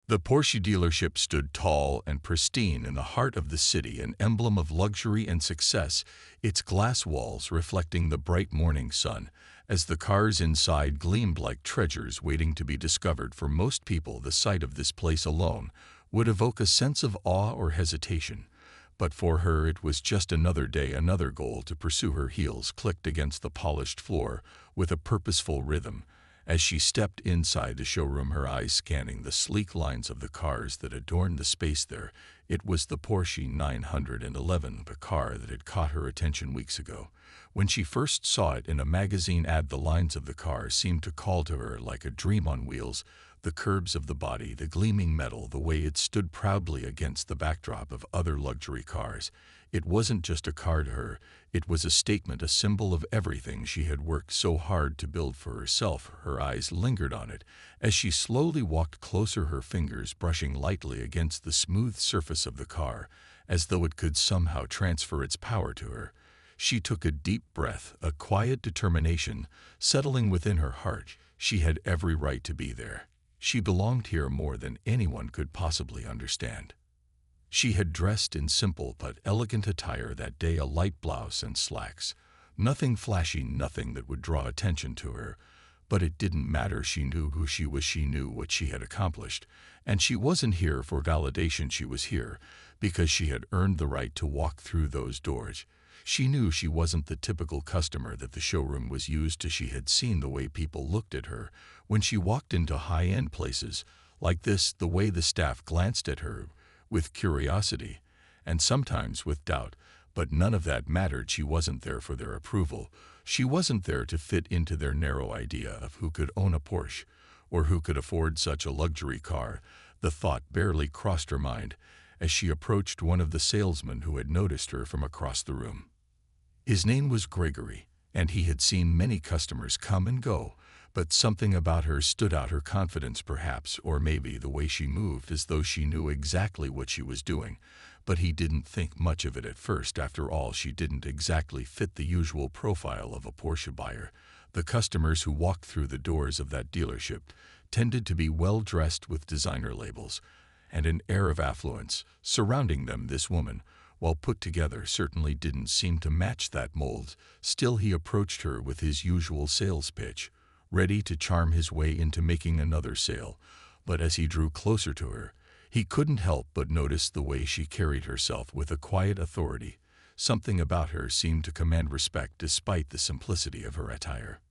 The Porsche dealership stood tall and pristine in the heart of the city, an emblem of luxury and success, its glass walls reflecting the bright morning sun. As the cars inside gleamed like treasures waiting to be discovered, for most people the sight of this place alone would evoke a sense of awe or hesitation. But for her it was just another day, another goal to pursue. Her heels clicked against the polished floor with a purposeful rhythm. As she stepped inside the showroom, her eyes scanning the sleek lines of the cars that adorned the space there. It was the Porsche 911, the car that had caught her attention weeks ago. When she first saw it in a magazine ad, the lines of the car seemed to call to her like a dream on wheels. The curves of the body, the gleaming metal, the way it stood proudly against the backdrop of other luxury cars. It wasn't just a car to her, it was a statement, a symbol of everything she had worked so hard to build for herself. Her eyes lingered on it as she slowly walked closer, her fingers brushing lightly against the smooth surface of the car, as though it could somehow transfer its power to her. She took a deep breath, a quiet determination settling within her heart. She had every right to be there. She belonged here more than anyone could possibly understand. She had dressed in simple but elegant attire that day, a light blouse and slacks. Nothing flashy, nothing that would draw attention to her. But it didn't matter. She knew who she was, she knew what she had accomplished. And she wasn't here for validation, she was here because she had earned the right to walk through those doors. She knew she wasn't the typical customer that the showroom was used to. She had seen the way people looked at her when she walked into high-end places like this, the way the staff glanced at her with curiosity and sometimes with doubt. But none of that mattered. She wasn't there for their approval. She wasn't there to fit into their narrow idea of who could own a Porsche or who could afford such a luxury car. The thought barely crossed her mind as she approached one of the salesmen who had noticed her from across the room. His name was Gregory, and he had seen many customers come and go, but something about her stood out. Her confidence, perhaps, or maybe the way she moved, as though she knew exactly what she was doing. But he didn't think much of it at first. After all, she didn't exactly fit the usual profile of a Porsche buyer. The customers who walked through the doors of that dealership tended to be well-dressed with designer labels and an air of affluence surrounding them. This woman, while put together, certainly didn't seem to match that mold. Still, he approached her with his usual sales pitch, ready to charm his way into making another sale. But as he drew closer to her, he couldn't help but notice the way she carried herself with a quiet authority. Something about her seemed to command respect despite the simplicity of her attire.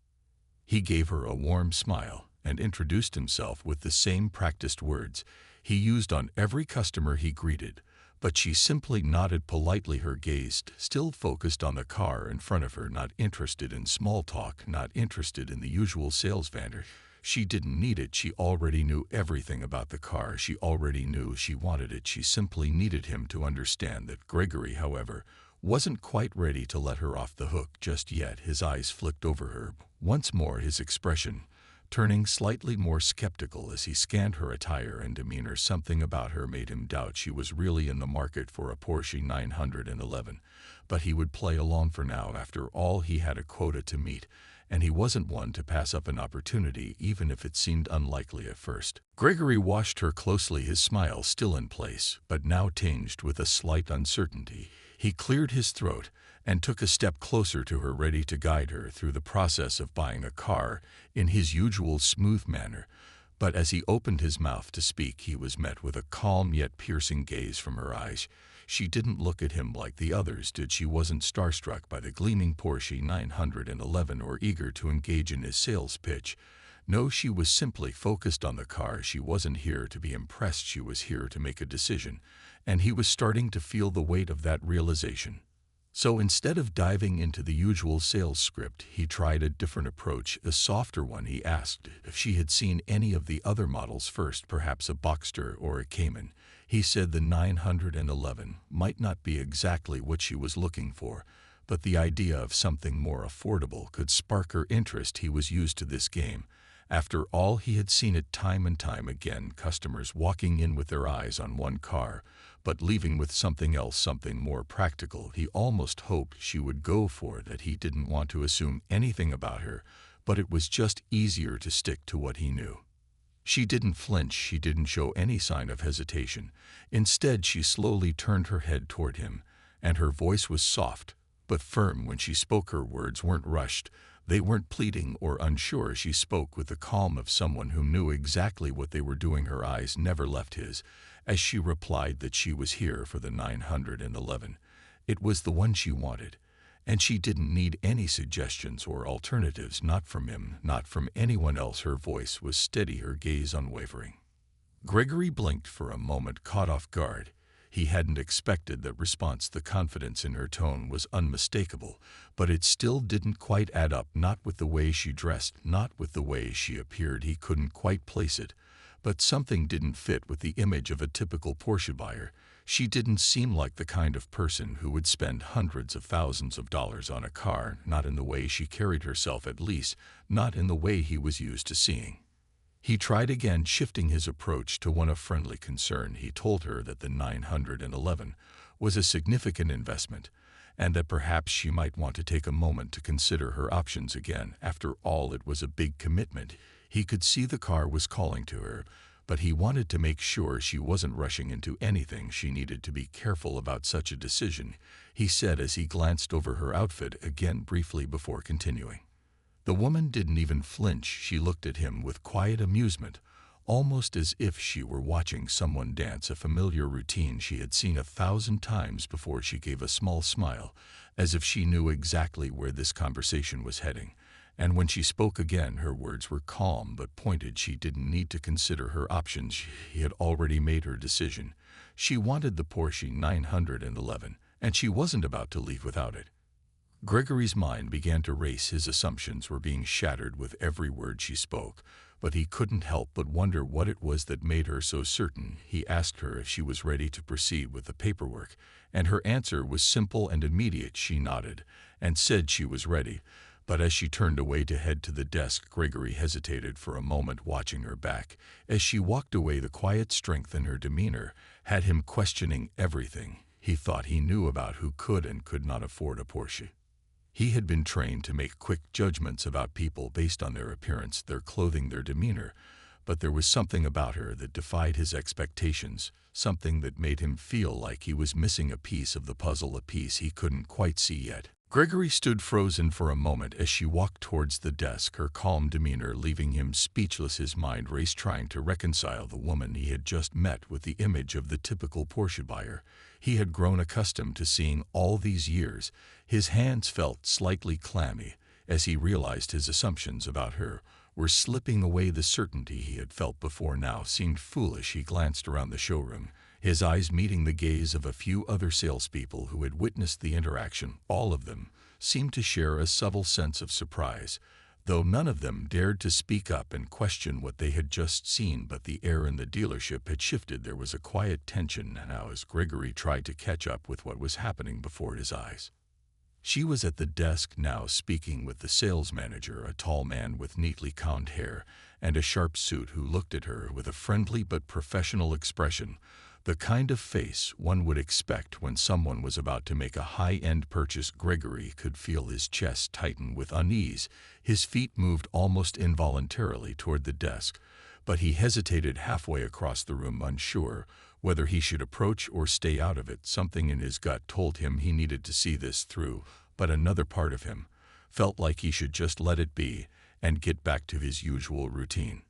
He gave her a warm smile and introduced himself with the same practiced words he used on every customer he greeted. But she simply nodded politely, her gaze still focused on the car in front of her, not interested in small talk, not interested in the usual sales banter. She didn't need it. She already knew everything about the car. She already knew she wanted it. She simply needed him to understand that. Gregory, however, wasn't quite ready to let her off the hook just yet. His eyes flicked over her once more, his expression turning slightly more skeptical as he scanned her attire and demeanor. Something about her made him doubt she was really in the market for a Porsche 911. But he would play along for now. After all, he had a quota to meet, and he wasn't one to pass up an opportunity, even if it seemed unlikely at first. Gregory watched her closely, his smile still in place, but now tinged with a slight uncertainty. He cleared his throat and took a step closer to her, ready to guide her through the process of buying a car in his usual smooth manner. But as he opened his mouth to speak, he was met with a calm yet piercing gaze from her eyes. She didn't look at him like the others did. She wasn't starstruck by the gleaming Porsche 911 or eager to engage in his sales pitch. No, she was simply focused on the car. She wasn't here to be impressed. She was here to make a decision, and he was starting to feel the weight of that realization. So instead of diving into the usual sales script, he tried a different approach, a softer one. He asked if she had seen any of the other models first, perhaps a Boxster or a Cayman. He said the 911 might not be exactly what she was looking for, but the idea of something more affordable could spark her interest. He was used to this game. After all, he had seen it time and time again, customers walking in with their eyes on one car, but leaving with something else, something more practical. He almost hoped she would go for it, that he didn't want to assume anything about her, but it was just easier to stick to what he knew. She didn't flinch, she didn't show any sign of hesitation. Instead, she slowly turned her head toward him, and her voice was soft, but firm when she spoke. Her words weren't rushed. They weren't pleading or unsure. She spoke with the calm of someone who knew exactly what they were doing. Her eyes never left his, as she replied that she was here for the 911. It was the one she wanted, and she didn't need any suggestions or alternatives, not from him, not from anyone else. Her voice was steady, her gaze unwavering. Gregory blinked for a moment, caught off guard. He hadn't expected that response. The confidence in her tone was unmistakable, but it still didn't quite add up, not with the way she dressed, not with the way she appeared. He couldn't quite place it, but something didn't fit with the image of a typical Porsche buyer. She didn't seem like the kind of person who would spend hundreds of thousands of dollars on a car, not in the way she carried herself, at least, not in the way he was used to seeing. He tried again, shifting his approach to one of friendly concern. He told her that the 911 was a significant investment, and that perhaps she might want to take a moment to consider her options again. After all, it was a big commitment. He could see the car was calling to her, but he wanted to make sure she wasn't rushing into anything. She needed to be careful about such a decision, he said as he glanced over her outfit again briefly before continuing. The woman didn't even flinch. She looked at him with quiet amusement, almost as if she were watching someone dance a familiar routine she had seen 1,000 times before. She gave a small smile, as if she knew exactly where this conversation was heading. And when she spoke again, her words were calm but pointed. She didn't need to consider her options. She had already made her decision. She wanted the Porsche 911, and she wasn't about to leave without it. Gregory's mind began to race. His assumptions were being shattered with every word she spoke, but he couldn't help but wonder what it was that made her so certain. He asked her if she was ready to proceed with the paperwork, and her answer was simple and immediate. She nodded and said she was ready, but as she turned away to head to the desk, Gregory hesitated for a moment, watching her back. As she walked away, the quiet strength in her demeanor had him questioning everything he thought he knew about who could and could not afford a Porsche. He had been trained to make quick judgments about people based on their appearance, their clothing, their demeanor, but there was something about her that defied his expectations, something that made him feel like he was missing a piece of the puzzle, a piece he couldn't quite see yet. Gregory stood frozen for a moment as she walked towards the desk, her calm demeanor leaving him speechless. His mind raced, trying to reconcile the woman he had just met with the image of the typical Porsche buyer he had grown accustomed to seeing all these years. His hands felt slightly clammy as he realized his assumptions about her were slipping away. The certainty he had felt before now seemed foolish. He glanced around the showroom, his eyes meeting the gaze of a few other salespeople who had witnessed the interaction. All of them seemed to share a subtle sense of surprise, though none of them dared to speak up and question what they had just seen. But the air in the dealership had shifted. There was a quiet tension now as Gregory tried to catch up with what was happening before his eyes. She was at the desk now, speaking with the sales manager, a tall man with neatly combed hair and a sharp suit who looked at her with a friendly but professional expression, the kind of face one would expect when someone was about to make a high-end purchase. Gregory could feel his chest tighten with unease. His feet moved almost involuntarily toward the desk, but he hesitated halfway across the room, unsure whether he should approach or stay out of it. Something in his gut told him he needed to see this through, but another part of him felt like he should just let it be and get back to his usual routine.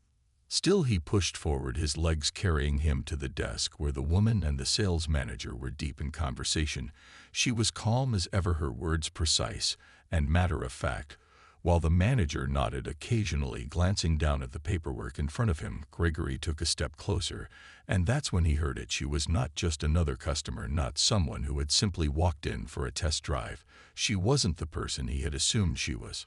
Still, he pushed forward, his legs carrying him to the desk where the woman and the sales manager were deep in conversation. She was calm as ever, her words precise and matter-of-fact, while the manager nodded occasionally, glancing down at the paperwork in front of him. Gregory took a step closer, and that's when he heard it. She was not just another customer, not someone who had simply walked in for a test drive. She wasn't the person he had assumed she was.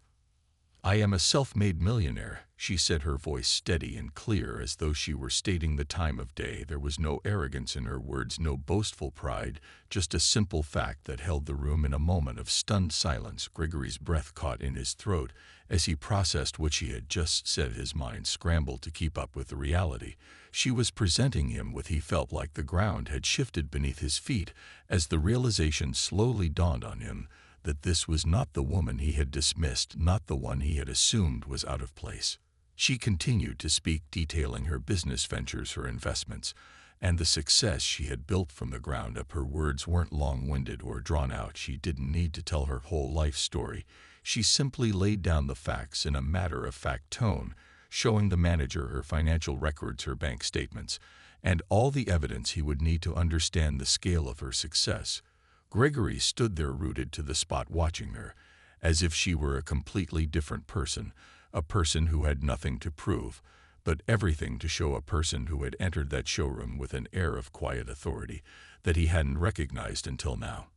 "I am a self-made millionaire," she said, her voice steady and clear as though she were stating the time of day. There was no arrogance in her words, no boastful pride, just a simple fact that held the room in a moment of stunned silence. Gregory's breath caught in his throat as he processed what she had just said. His mind scrambled to keep up with the reality she was presenting him with. He felt like the ground had shifted beneath his feet as the realization slowly dawned on him that this was not the woman he had dismissed, not the one he had assumed was out of place. She continued to speak, detailing her business ventures, her investments, and the success she had built from the ground up. Her words weren't long-winded or drawn out. She didn't need to tell her whole life story. She simply laid down the facts in a matter-of-fact tone, showing the manager her financial records, her bank statements, and all the evidence he would need to understand the scale of her success. Gregory stood there rooted to the spot, watching her, as if she were a completely different person, a person who had nothing to prove, but everything to show, a person who had entered that showroom with an air of quiet authority that he hadn't recognized until now.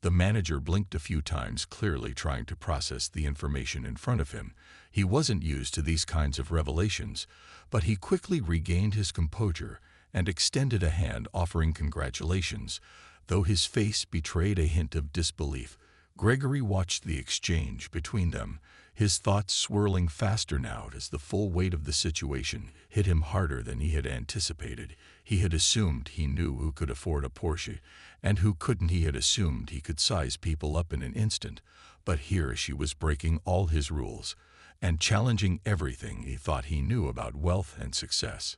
The manager blinked a few times, clearly trying to process the information in front of him. He wasn't used to these kinds of revelations, but he quickly regained his composure and extended a hand, offering congratulations. Though his face betrayed a hint of disbelief, Gregory watched the exchange between them, his thoughts swirling faster now as the full weight of the situation hit him harder than he had anticipated. He had assumed he knew who could afford a Porsche and who couldn't. He had assumed he could size people up in an instant, but here she was breaking all his rules and challenging everything he thought he knew about wealth and success.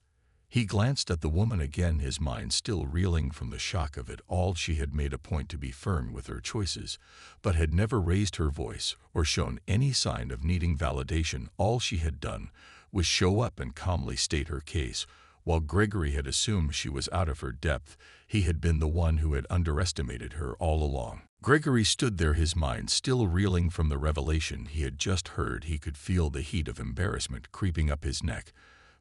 He glanced at the woman again, his mind still reeling from the shock of it all. She had made a point to be firm with her choices, but had never raised her voice or shown any sign of needing validation. All she had done was show up and calmly state her case. While Gregory had assumed she was out of her depth, he had been the one who had underestimated her all along. Gregory stood there, his mind still reeling from the revelation he had just heard. He could feel the heat of embarrassment creeping up his neck,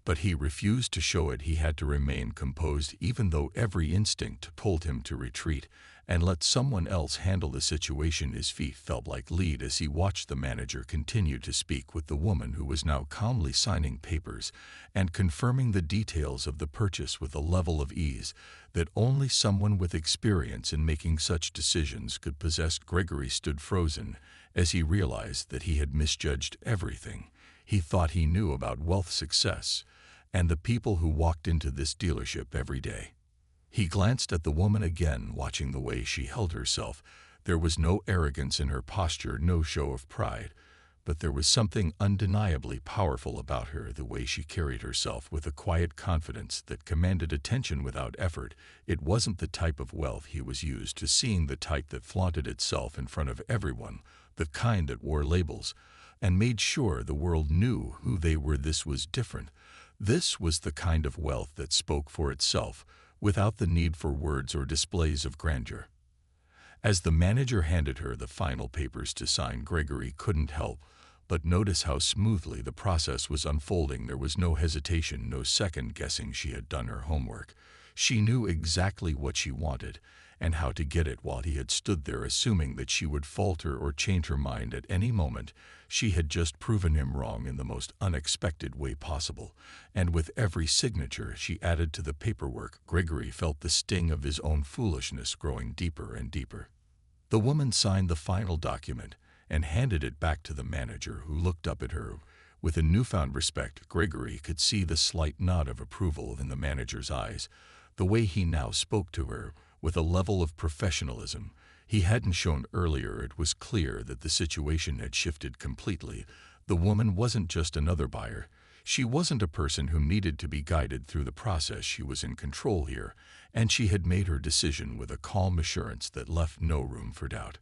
but he refused to show it. He had to remain composed, even though every instinct told him to retreat and let someone else handle the situation. His feet felt like lead as he watched the manager continue to speak with the woman who was now calmly signing papers and confirming the details of the purchase with a level of ease that only someone with experience in making such decisions could possess. Gregory stood frozen as he realized that he had misjudged everything he thought he knew about wealth, success, and the people who walked into this dealership every day. He glanced at the woman again, watching the way she held herself. There was no arrogance in her posture, no show of pride, but there was something undeniably powerful about her, the way she carried herself with a quiet confidence that commanded attention without effort. It wasn't the type of wealth he was used to seeing, the type that flaunted itself in front of everyone, the kind that wore labels and made sure the world knew who they were. This was different. This was the kind of wealth that spoke for itself, without the need for words or displays of grandeur. As the manager handed her the final papers to sign, Gregory couldn't help but notice how smoothly the process was unfolding. There was no hesitation, no second-guessing. She had done her homework. She knew exactly what she wanted and how to get it. While he had stood there assuming that she would falter or change her mind at any moment, she had just proven him wrong in the most unexpected way possible. And with every signature she added to the paperwork, Gregory felt the sting of his own foolishness growing deeper and deeper. The woman signed the final document and handed it back to the manager, who looked up at her with a newfound respect. Gregory could see the slight nod of approval in the manager's eyes, the way he now spoke to her with a level of professionalism he hadn't shown earlier. It was clear that the situation had shifted completely. The woman wasn't just another buyer. She wasn't a person who needed to be guided through the process. She was in control here, and she had made her decision with a calm assurance that left no room for doubt.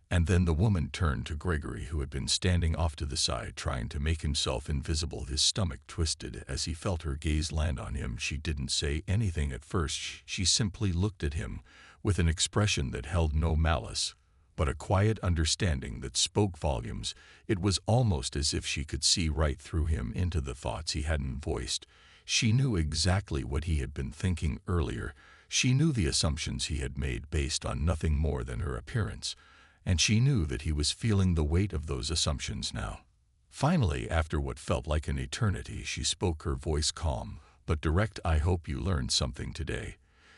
And then the woman turned to Gregory, who had been standing off to the side, trying to make himself invisible. His stomach twisted as he felt her gaze land on him. She didn't say anything at first. She simply looked at him with an expression that held no malice, but a quiet understanding that spoke volumes. It was almost as if she could see right through him, into the thoughts he hadn't voiced. She knew exactly what he had been thinking earlier. She knew the assumptions he had made based on nothing more than her appearance, and she knew that he was feeling the weight of those assumptions now. Finally, after what felt like an eternity, she spoke, her voice calm but direct. "I hope you learned something today."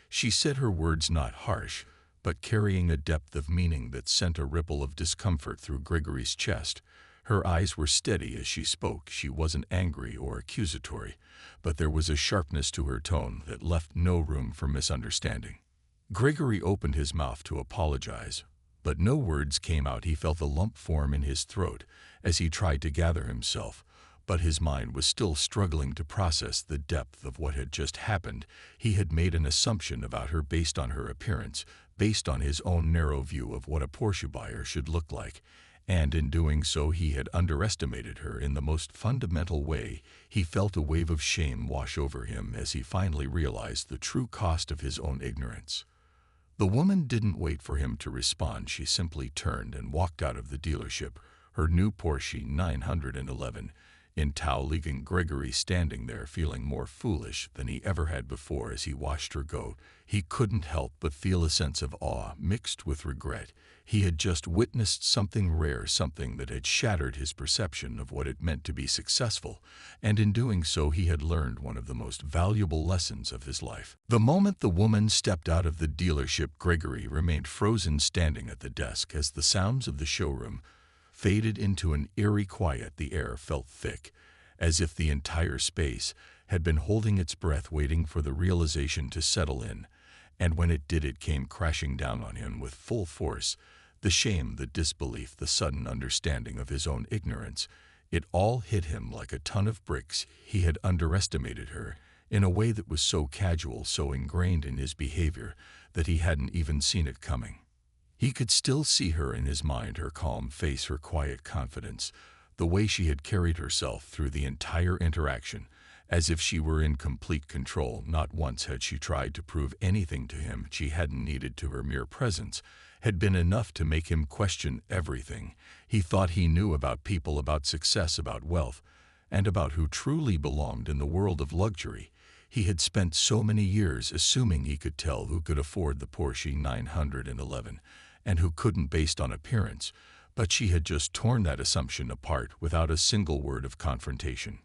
She said her words not harsh, but carrying a depth of meaning that sent a ripple of discomfort through Gregory's chest. Her eyes were steady as she spoke. She wasn't angry or accusatory, but there was a sharpness to her tone that left no room for misunderstanding. Gregory opened his mouth to apologize, but no words came out. He felt a lump form in his throat as he tried to gather himself, But his mind was still struggling to process the depth of what had just happened. He had made an assumption about her based on her appearance, based on his own narrow view of what a Porsche buyer should look like. And in doing so, he had underestimated her in the most fundamental way. He felt a wave of shame wash over him as he finally realized the true cost of his own ignorance. The woman didn't wait for him to respond. She simply turned and walked out of the dealership, her new Porsche 911 in tow, leaving Gregory standing there feeling more foolish than he ever had before. As he watched her go, he couldn't help but feel a sense of awe mixed with regret. He had just witnessed something rare, something that had shattered his perception of what it meant to be successful, and in doing so he had learned one of the most valuable lessons of his life. The moment the woman stepped out of the dealership, Gregory remained frozen, standing at the desk. As the sounds of the showroom faded into an eerie quiet, the air felt thick, as if the entire space had been holding its breath, waiting for the realization to settle in. And when it did, it came crashing down on him with full force. The shame, the disbelief, the sudden understanding of his own ignorance. It all hit him like a ton of bricks. He had underestimated her in a way that was so casual, so ingrained in his behavior, that he hadn't even seen it coming. He could still see her in his mind, her calm face, her quiet confidence, the way she had carried herself through the entire interaction, as if she were in complete control. Not once had she tried to prove anything to him. She hadn't needed to. Her mere presence had been enough to make him question everything he thought he knew about people, about success, about wealth, and about who truly belonged in the world of luxury. He had spent so many years assuming he could tell who could afford the Porsche 911 and who couldn't based on appearance, but she had just torn that assumption apart without a single word of confrontation.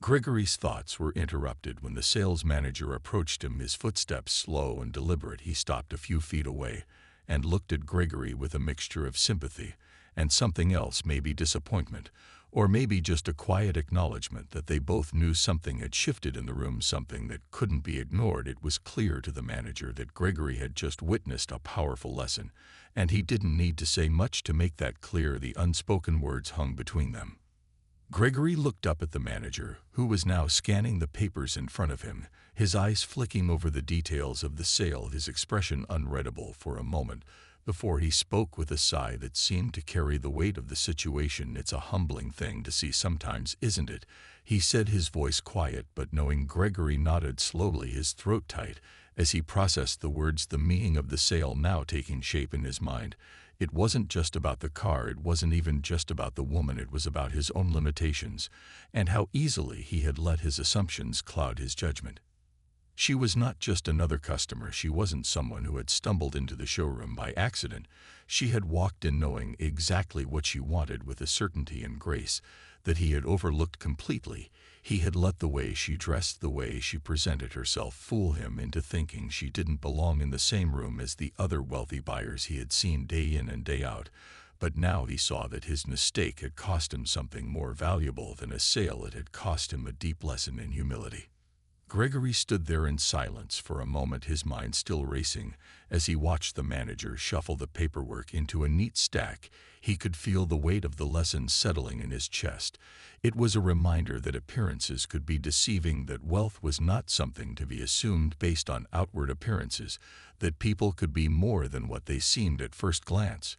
Gregory's thoughts were interrupted when the sales manager approached him, his footsteps slow and deliberate. He stopped a few feet away and looked at Gregory with a mixture of sympathy and something else, maybe disappointment, or maybe just a quiet acknowledgement that they both knew something had shifted in the room, something that couldn't be ignored. It was clear to the manager that Gregory had just witnessed a powerful lesson, and he didn't need to say much to make that clear. The unspoken words hung between them. Gregory looked up at the manager, who was now scanning the papers in front of him, his eyes flicking over the details of the sale, his expression unreadable for a moment, before he spoke with a sigh that seemed to carry the weight of the situation. "It's a humbling thing to see sometimes, isn't it?" he said, his voice quiet but knowing. Gregory nodded slowly, his throat tight, as he processed the words, the meaning of the sale now taking shape in his mind. It wasn't just about the car, it wasn't even just about the woman, it was about his own limitations, and how easily he had let his assumptions cloud his judgment. She was not just another customer. She wasn't someone who had stumbled into the showroom by accident. She had walked in knowing exactly what she wanted, with a certainty and grace that he had overlooked completely. He had let the way she dressed, the way she presented herself, fool him into thinking she didn't belong in the same room as the other wealthy buyers he had seen day in and day out. But now he saw that his mistake had cost him something more valuable than a sale. It had cost him a deep lesson in humility. Gregory stood there in silence for a moment, his mind still racing, as he watched the manager shuffle the paperwork into a neat stack. He could feel the weight of the lesson settling in his chest. It was a reminder that appearances could be deceiving, that wealth was not something to be assumed based on outward appearances, that people could be more than what they seemed at first glance.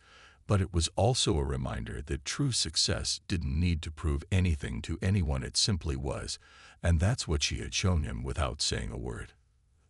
But it was also a reminder that true success didn't need to prove anything to anyone, it simply was, and that's what she had shown him without saying a word.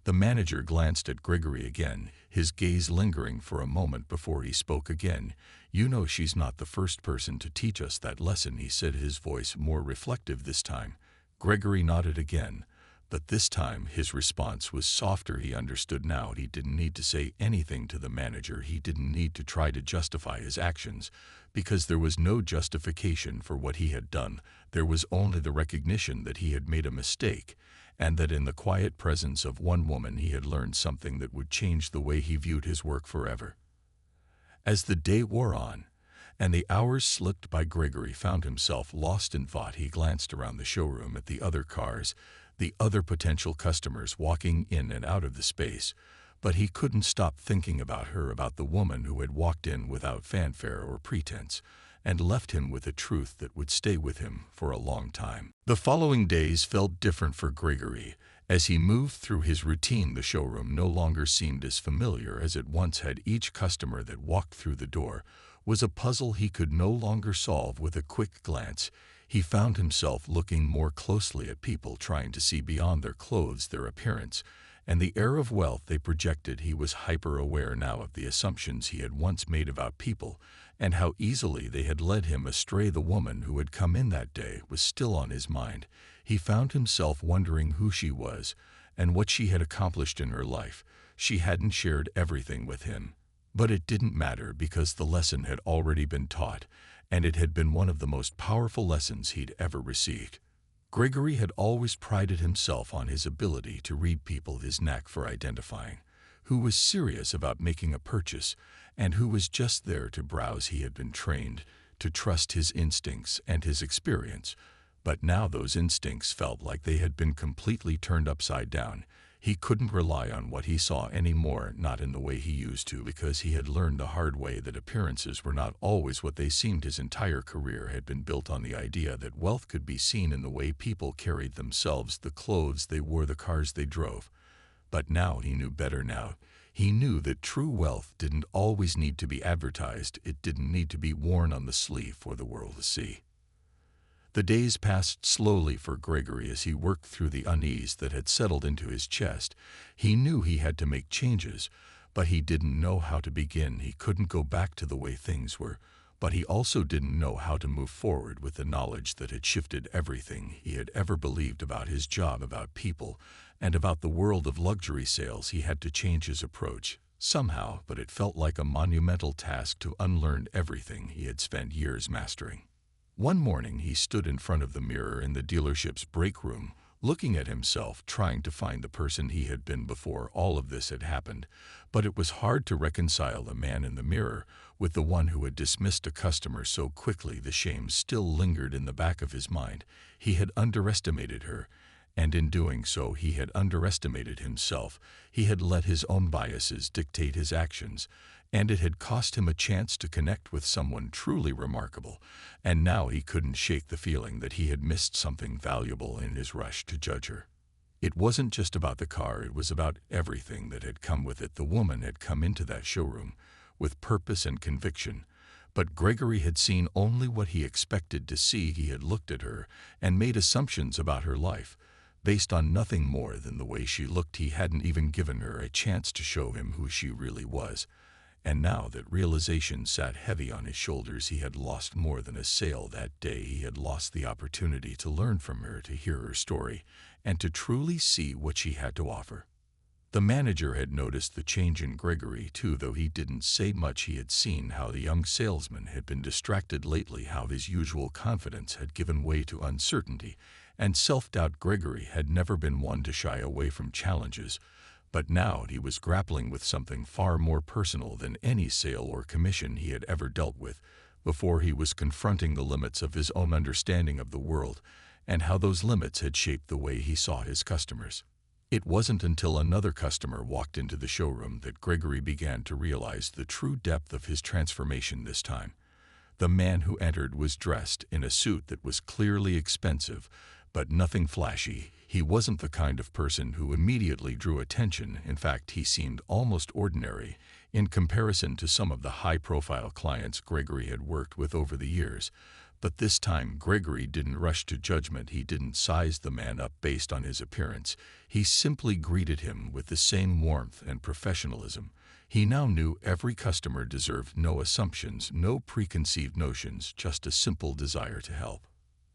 The manager glanced at Gregory again, his gaze lingering for a moment before he spoke again. "You know, she's not the first person to teach us that lesson," he said, his voice more reflective this time. Gregory nodded again, but this time his response was softer. He understood now. He didn't need to say anything to the manager. He didn't need to try to justify his actions, because there was no justification for what he had done. There was only the recognition that he had made a mistake, and that in the quiet presence of one woman he had learned something that would change the way he viewed his work forever. As the day wore on, and the hours slipped by, Gregory found himself lost in thought. He glanced around the showroom at the other cars, the other potential customers walking in and out of the space, but he couldn't stop thinking about her, about the woman who had walked in without fanfare or pretense, and left him with a truth that would stay with him for a long time. The following days felt different for Gregory. As he moved through his routine, the showroom no longer seemed as familiar as it once had. Each customer that walked through the door was a puzzle he could no longer solve with a quick glance. He found himself looking more closely at people, trying to see beyond their clothes, their appearance, and the air of wealth they projected. He was hyper-aware now of the assumptions he had once made about people and how easily they had led him astray. The woman who had come in that day was still on his mind. He found himself wondering who she was and what she had accomplished in her life. She hadn't shared everything with him, but it didn't matter because the lesson had already been taught, and it had been one of the most powerful lessons he'd ever received. Gregory had always prided himself on his ability to read people, his knack for identifying who was serious about making a purchase and who was just there to browse. He had been trained to trust his instincts and his experience, but now those instincts felt like they had been completely turned upside down. He couldn't rely on what he saw anymore, not in the way he used to, because he had learned the hard way that appearances were not always what they seemed. His entire career had been built on the idea that wealth could be seen in the way people carried themselves, the clothes they wore, the cars they drove. But now he knew better. Now he knew that true wealth didn't always need to be advertised. It didn't need to be worn on the sleeve for the world to see. The days passed slowly for Gregory as he worked through the unease that had settled into his chest. He knew he had to make changes, but he didn't know how to begin. He couldn't go back to the way things were, but he also didn't know how to move forward with the knowledge that had shifted everything he had ever believed about his job, about people, and about the world of luxury sales. He had to change his approach somehow, but it felt like a monumental task to unlearn everything he had spent years mastering. One morning he stood in front of the mirror in the dealership's break room, looking at himself, trying to find the person he had been before all of this had happened. But it was hard to reconcile the man in the mirror with the one who had dismissed a customer so quickly. The shame still lingered in the back of his mind. He had underestimated her, and in doing so he had underestimated himself. He had let his own biases dictate his actions, and it had cost him a chance to connect with someone truly remarkable. And now he couldn't shake the feeling that he had missed something valuable in his rush to judge her. It wasn't just about the car, it was about everything that had come with it. The woman had come into that showroom with purpose and conviction, but Gregory had seen only what he expected to see. He had looked at her and made assumptions about her life based on nothing more than the way she looked. He hadn't even given her a chance to show him who she really was. And now that realization sat heavy on his shoulders. He had lost more than a sale that day. He had lost the opportunity to learn from her, to hear her story, and to truly see what she had to offer. The manager had noticed the change in Gregory too, though he didn't say much. He had seen how the young salesman had been distracted lately, how his usual confidence had given way to uncertainty and self-doubt. Gregory had never been one to shy away from challenges, but now he was grappling with something far more personal than any sale or commission he had ever dealt with before. He was confronting the limits of his own understanding of the world and how those limits had shaped the way he saw his customers. It wasn't until another customer walked into the showroom that Gregory began to realize the true depth of his transformation. This time, the man who entered was dressed in a suit that was clearly expensive, but nothing flashy. He wasn't the kind of person who immediately drew attention. In fact, he seemed almost ordinary in comparison to some of the high-profile clients Gregory had worked with over the years. But this time, Gregory didn't rush to judgment. He didn't size the man up based on his appearance. He simply greeted him with the same warmth and professionalism. He now knew every customer deserved no assumptions, no preconceived notions, just a simple desire to help.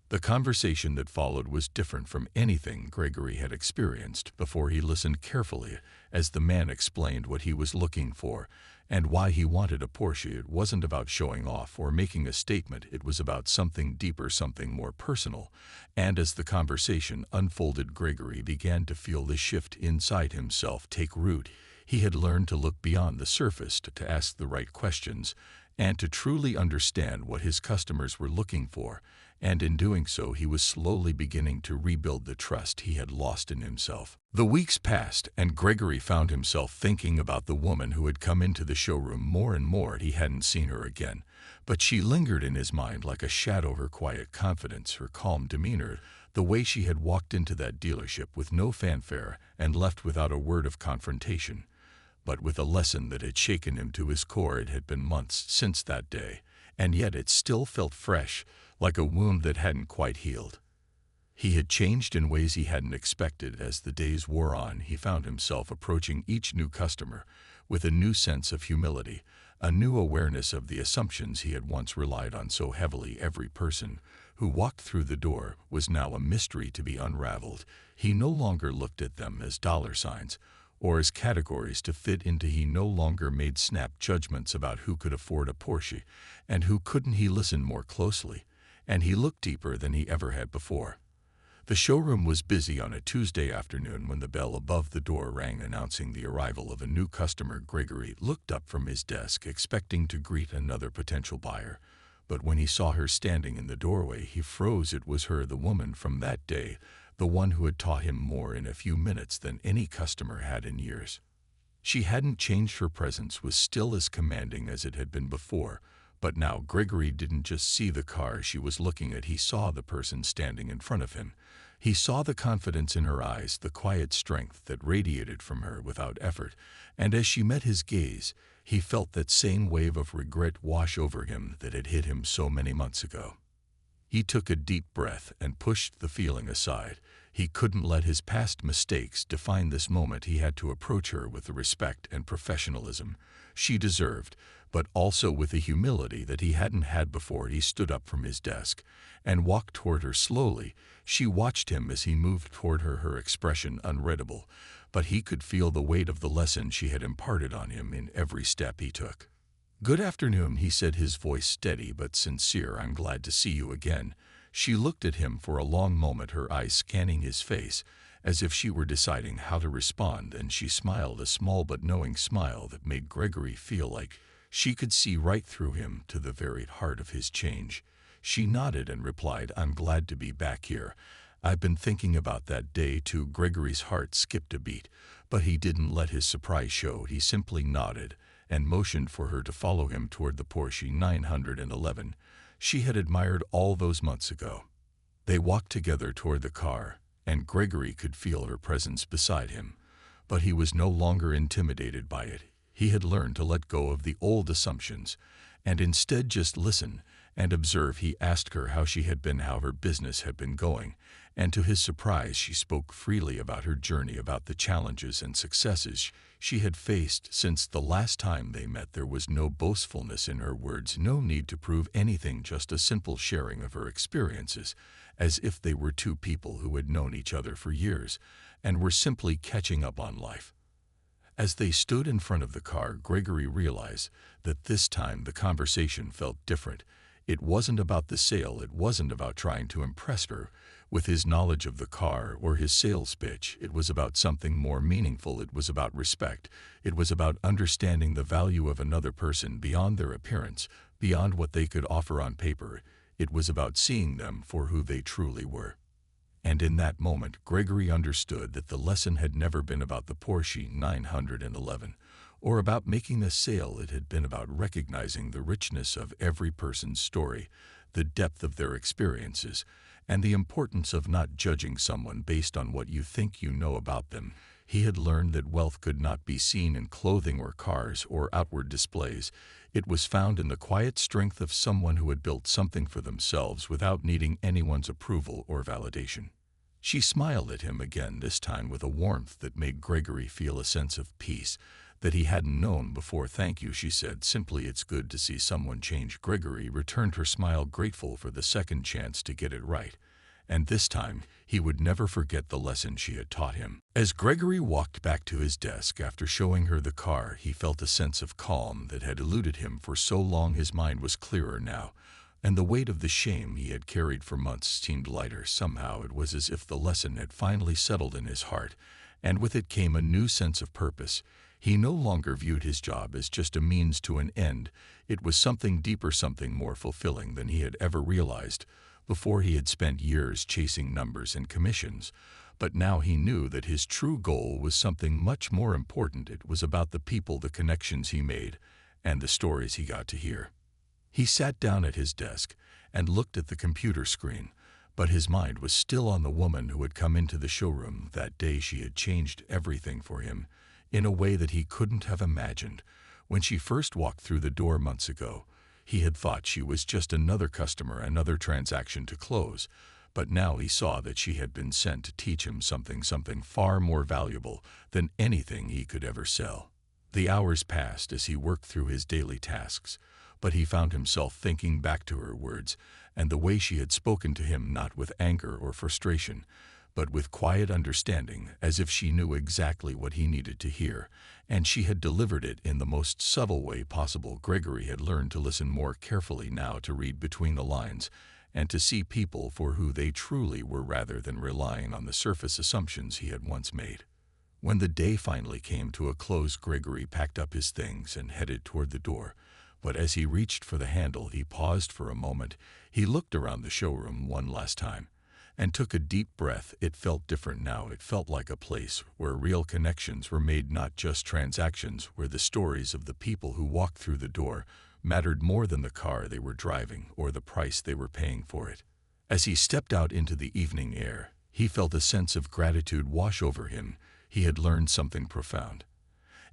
The conversation that followed was different from anything Gregory had experienced before. He listened carefully as the man explained what he was looking for and why he wanted a Porsche. It wasn't about showing off or making a statement. It was about something deeper, something more personal. And as the conversation unfolded, Gregory began to feel the shift inside himself take root. He had learned to look beyond the surface, to ask the right questions, and to truly understand what his customers were looking for. And in doing so, he was slowly beginning to rebuild the trust he had lost in himself. The weeks passed, and Gregory found himself thinking about the woman who had come into the showroom more and more. He hadn't seen her again, But she lingered in his mind like a shadow, her quiet confidence, her calm demeanor, the way she had walked into that dealership with no fanfare and left without a word of confrontation, but with a lesson that had shaken him to his core. It had been months since that day, and yet it still felt fresh, like a wound that hadn't quite healed. He had changed in ways he hadn't expected. As the days wore on, he found himself approaching each new customer with a new sense of humility, a new awareness of the assumptions he had once relied on so heavily. Every person who walked through the door was now a mystery to be unraveled. He no longer looked at them as dollar signs or as categories to fit into. He no longer made snap judgments about who could afford a Porsche and who couldn't. He listened more closely, and he looked deeper than he ever had before. The showroom was busy on a Tuesday afternoon when the bell above the door rang, announcing the arrival of a new customer. Gregory looked up from his desk, expecting to greet another potential buyer. But when he saw her standing in the doorway, he froze. It was her, the woman from that day, the one who had taught him more in a few minutes than any customer had in years. She hadn't changed. Her presence was still as commanding as it had been before. But now Gregory didn't just see the car she was looking at. He saw the person standing in front of him. He saw the confidence in her eyes, the quiet strength that radiated from her without effort. And as she met his gaze, he felt that same wave of regret wash over him that had hit him so many months ago. He took a deep breath and pushed the feeling aside. He couldn't let his past mistakes define this moment. He had to approach her with the respect and professionalism she deserved, but also with a humility that he hadn't had before. He stood up from his desk and walked toward her slowly. She watched him as he moved toward her, her expression unreadable, but he could feel the weight of the lesson she had imparted on him in every step he took. "Good afternoon," he said, his voice steady but sincere. "I'm glad to see you again." She looked at him for a long moment, her eyes scanning his face, as if she were deciding how to respond, and she smiled, a small but knowing smile that made Gregory feel like she could see right through him to the very heart of his change. She nodded and replied, "I'm glad to be back here. I've been thinking about that day too." Gregory's heart skipped a beat, but he didn't let his surprise show. He simply nodded and motioned for her to follow him toward the Porsche 911 she had admired all those months ago. They walked together toward the car, and Gregory could feel her presence beside him, but he was no longer intimidated by it. He had learned to let go of the old assumptions and instead just listen and observe. He asked her how she had been, how her business had been going, and to his surprise she spoke freely about her journey, about the challenges and successes she had faced since the last time they met. There was no boastfulness in her words, no need to prove anything, just a simple sharing of her experiences, as if they were two people who had known each other for years and were simply catching up on life. As they stood in front of the car, Gregory realized that this time the conversation felt different. It wasn't about the sale. It wasn't about trying to impress her with his knowledge of the car or his sales pitch. It was about something more meaningful. It was about respect. It was about understanding the value of another person beyond their appearance, beyond what they could offer on paper. It was about seeing them for who they truly were. And in that moment, Gregory understood that the lesson had never been about the Porsche 911 or about making a sale. It had been about recognizing the richness of every person's story, the depth of their experiences, and the importance of not judging someone based on what you think you know about them. He had learned that wealth could not be seen in clothing or cars or outward displays. It was found in the quiet strength of someone who had built something for themselves without needing anyone's approval or validation. She smiled at him again, this time with a warmth that made Gregory feel a sense of peace that he hadn't known before. "Thank you," she said simply. "It's good to see someone change." Gregory returned her smile, grateful for the second chance to get it right. And this time, he would never forget the lesson she had taught him. As Gregory walked back to his desk after showing her the car, he felt a sense of calm that had eluded him for so long. His mind was clearer now, and the weight of the shame he had carried for months seemed lighter. Somehow it was as if the lesson had finally settled in his heart, and with it came a new sense of purpose. He no longer viewed his job as just a means to an end. It was something deeper, something more fulfilling than he had ever realized. Before, he had spent years chasing numbers and commissions, but now he knew that his true goal was something much more important. It was about the people, the connections he made, and the stories he got to hear. He sat down at his desk and looked at the computer screen, but his mind was still on the woman who had come into the showroom that day. She had changed everything for him in a way that he couldn't have imagined. When she first walked through the door months ago, he had thought she was just another customer, another transaction to close, but now he saw that she had been sent to teach him something far more valuable than anything he could ever sell. The hours passed as he worked through his daily tasks, but he found himself thinking back to her words and the way she had spoken to him, not with anger or frustration, but with quiet understanding, as if she knew exactly what he needed to hear, and she had delivered it in the most subtle way possible. Gregory had learned to listen more carefully now, to read between the lines, and to see people for who they truly were rather than relying on the surface assumptions he had once made. When the day finally came to a close, Gregory packed up his things and headed toward the door. But as he reached for the handle, he paused for a moment. He looked around the showroom one last time and took a deep breath. It felt different now. It felt like a place where real connections were made, not just transactions, where the stories of the people who walked through the door mattered more than the car they were driving or the price they were paying for it. As he stepped out into the evening air, he felt a sense of gratitude wash over him. He had learned something profound.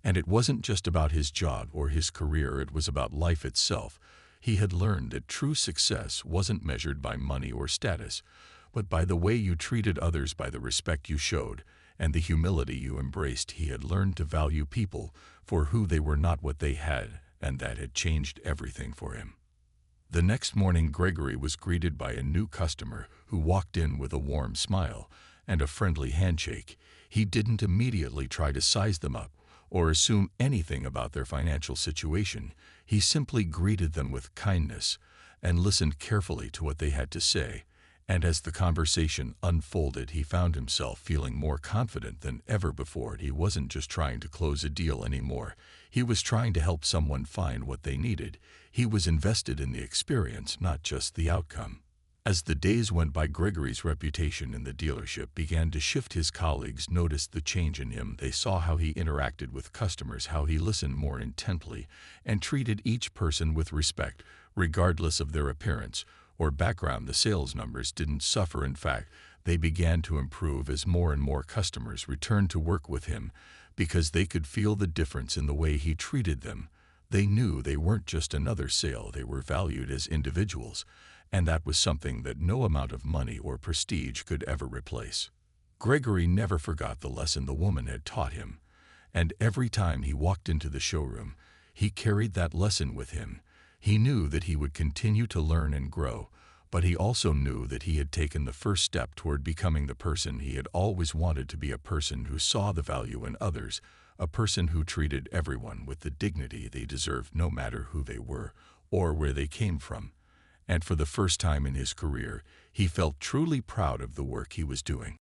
And it wasn't just about his job or his career, it was about life itself. He had learned that true success wasn't measured by money or status, but by the way you treated others, by the respect you showed, and the humility you embraced. He had learned to value people for who they were, not what they had, and that had changed everything for him. The next morning, Gregory was greeted by a new customer who walked in with a warm smile and a friendly handshake. He didn't immediately try to size them up or assume anything about their financial situation. He simply greeted them with kindness and listened carefully to what they had to say. And as the conversation unfolded, he found himself feeling more confident than ever before. He wasn't just trying to close a deal anymore. He was trying to help someone find what they needed. He was invested in the experience, not just the outcome. As the days went by, Gregory's reputation in the dealership began to shift. His colleagues noticed the change in him. They saw how he interacted with customers, how he listened more intently, and treated each person with respect, regardless of their appearance or background. The sales numbers didn't suffer. In fact, they began to improve as more and more customers returned to work with him because they could feel the difference in the way he treated them. They knew they weren't just another sale, they were valued as individuals, and that was something that no amount of money or prestige could ever replace. Gregory never forgot the lesson the woman had taught him, and every time he walked into the showroom, he carried that lesson with him. He knew that he would continue to learn and grow, but he also knew that he had taken the first step toward becoming the person he had always wanted to be, a person who saw the value in others, a person who treated everyone with the dignity they deserved, no matter who they were or where they came from. And for the first time in his career, he felt truly proud of the work he was doing.